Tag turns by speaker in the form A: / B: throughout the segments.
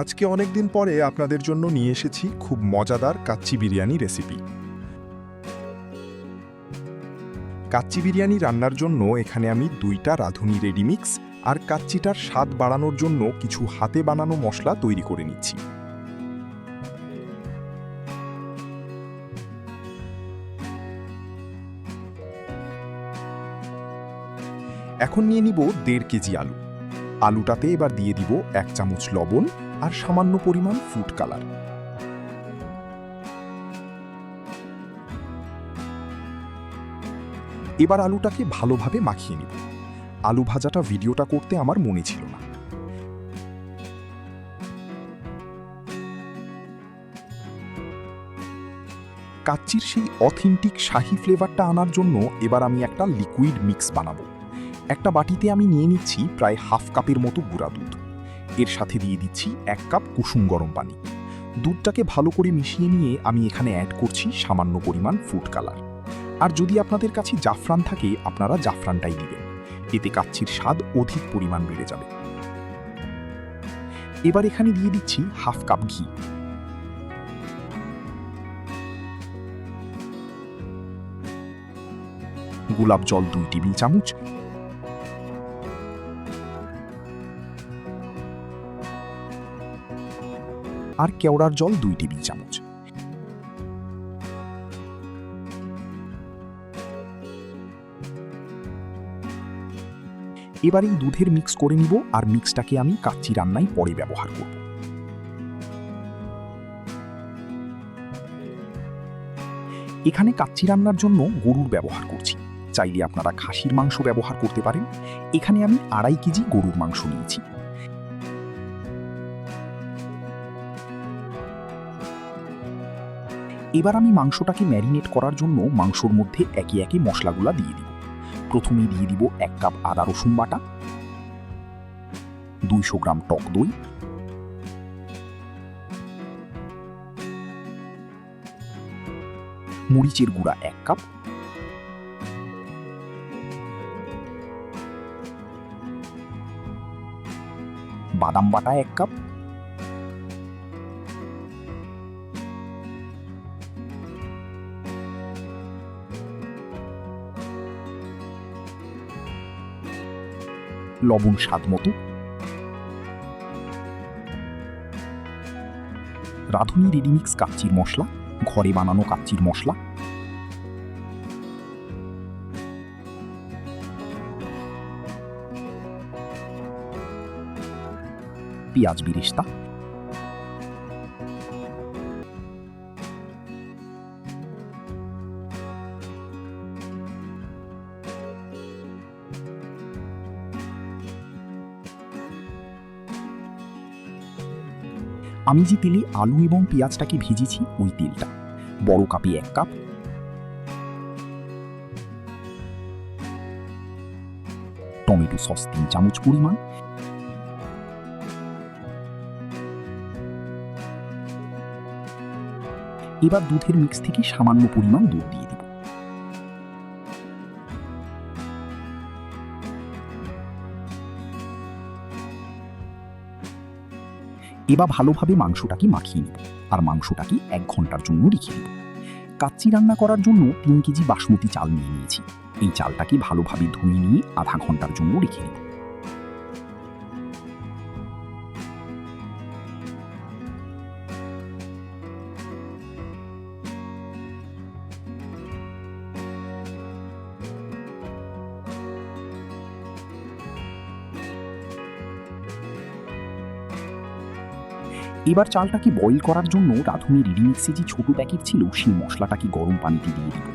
A: আজকে অনেক দিন পরে আপনাদের জন্য নিয়ে এসেছি খুব মজাদার কাচ্চি বিরিয়ানি রেসিপি। কাচ্চি বিরিয়ানি রান্নার জন্য এখানে আমি 2টা রাঁধুনি রেডিমিক্স আর কাচ্চিটার স্বাদ বাড়ানোর জন্য কিছু হাতে বানানো মশলা তৈরি করে নিচ্ছি। এখন নিয়ে নিব 1.5 কেজি আলু। আলুটাতে এবার দিয়ে দিব 1 চামচ লবণ আর সামান্য পরিমাণ ফুড কালার। এবার আলুটাকে ভালোভাবে মাখিয়ে নিব। আলু ভাজাটা ভিডিওটা করতে আমার মনে ছিল না। কাচ্চির সেই অথেন্টিক শাহী ফ্লেভারটা আনার জন্য এবার আমি একটা লিকুইড মিক্স বানাবো। একটা বাটিতে আমি নিয়ে নিচ্ছি প্রায় হাফ কাপের মতো গুঁড়া দুধ। এর সাথে দিয়ে দিচ্ছি 1 কাপ কুসুম গরম পানি। দুধটাকে ভালো করে মিশিয়ে নিয়ে আমি এখানে অ্যাড করছি সামান্য পরিমাণ ফুড কালার। আর যদি আপনাদের কাছে জাফরান থাকে আপনারা জাফরানটাই দিবেন, এতে কাচ্চির স্বাদ অধিক পরিমাণ বেড়ে যাবে। এবার এখানে দিয়ে দিচ্ছি হাফ কাপ ঘি। গোলাপ জল 2 টেবিল চামচ, আর কেওড়ার জল 2 টেবিল চামচ। এবার এই দুধের মিক্স করে নিব আর মিক্সটাকে আমি কাচ্চি রান্নায় পরে ব্যবহার করব। এখানে কাচ্চি রান্নার জন্য গরুর ব্যবহার করছি, চাইলে আপনারা খাসির মাংস ব্যবহার করতে পারেন। এখানে আমি 2.5 কেজি গরুর মাংস নিয়েছি। এবার আমি মাংসটাকে ম্যারিনেট করার জন্য মাংসর মধ্যে একে একে মশলাগুলো দিয়ে দিব। প্রথমেই দিয়ে দিব 1 কাপ আদা রসুন বাটা, 200 গ্রাম টক দই, মরিচের গুঁড়া 1 কাপ, বাদাম বাটা 1 কাপ, লবণ স্বাদ মতো, রাঁধুনি রেডিমিক্স কাচ্চির মশলা, ঘরে বানানো কাচ্চির মশলা, পেঁয়াজ বেরেস্তা, আমি যে তেলে আলু এবং পেঁয়াজটাকে ভেজেছি ওই তেলটা, বড় কাপে 1 কাপ, টমেটো সস 3 চামচ পরিমাণ, এবার দুধের মিক্স থেকে সামান্য পরিমাণ দুধ দিয়ে দিব। এবার ভালোভাবে মাংসটাকে মাখিয়ে নিব আর মাংসটাকে 1 ঘন্টার জন্য রেখে দিব। কাচ্চি রান্না করার জন্য 3 কেজি বাসমতি চাল নিয়ে নিয়েছি। এই চালটাকে ভালোভাবে ধুয়ে নিয়ে আধা ঘন্টার জন্য রেখে দিব। এবার চালটাকে বয়েল করার জন্য রাঁধুনি রেডিমিক্সে যে ছোট প্যাকেট ছিল সেই মশলাটাকে গরম পানিতে দিয়ে দিব।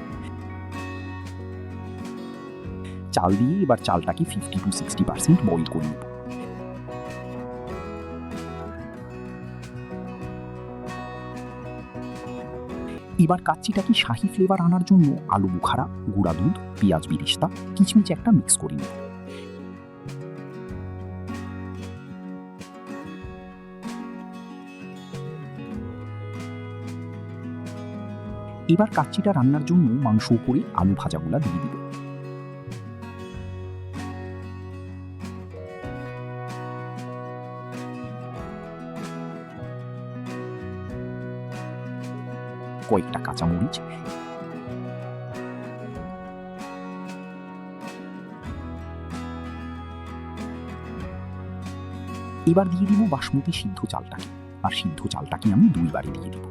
A: চাল দিয়ে এবার চালটাকে 50 to 60% বয়েল করে নেব। এবার কাচ্চিটাকে শাহী ফ্লেভার আনার জন্য আলু বুখারা, গুঁড়া দুধ, পেঁয়াজ বেরেস্তা, কিচমিচ একটা মিক্স করে নেব। এবার কাচ্চিটা রান্নার জন্য মাংস উপরে আলু ভাজাগুলা দিয়ে দিব। কয়েকটা কাঁচামরিচ, এবার দিয়ে দিব বাসমতি সিদ্ধ চালটাকে, আর সিদ্ধ চালটাকে আমি 2 বারে দিয়ে দিব।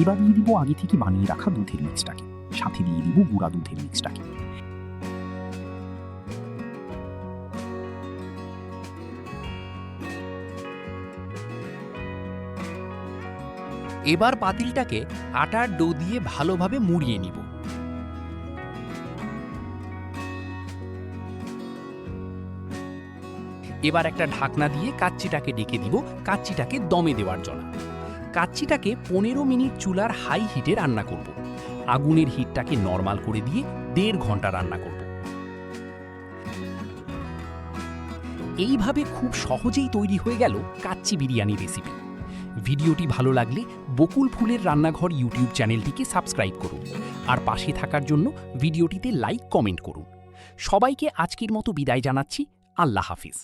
A: এবার দিয়ে দিব আগে থেকে বানিয়ে রাখা দুধের মিক্সটাকে, সাথে দিয়ে দিব গুঁড়া দুধের মিক্সটাকে।
B: এবার পাতিলটাকে আটার ডো দিয়ে ভালোভাবে মুড়িয়ে নিব। এবার একটা ঢাকনা দিয়ে কাচ্চিটাকে ডেকে দিব কাচ্চিটাকে দমে দেওয়ার জন্য। কাচ্চিটাকে 15 মিনিট চুলার হাই হিটে রান্না করব। আগুনের হিটটাকে নরমাল করে দিয়ে 1.5 ঘন্টা রান্না করব। এইভাবে খুব সহজেই তৈরি হয়ে গেল কাচ্চি বিরিয়ানি রেসিপি। ভিডিওটি ভালো লাগলে বকুল ফুলের রান্নাঘর ইউটিউব চ্যানেলটিকে সাবস্ক্রাইব করুন, আর পাশে থাকার জন্য ভিডিওটিতে লাইক কমেন্ট করুন। সবাইকে আজকের মতো বিদায় জানাচ্ছি। আল্লাহ হাফিজ।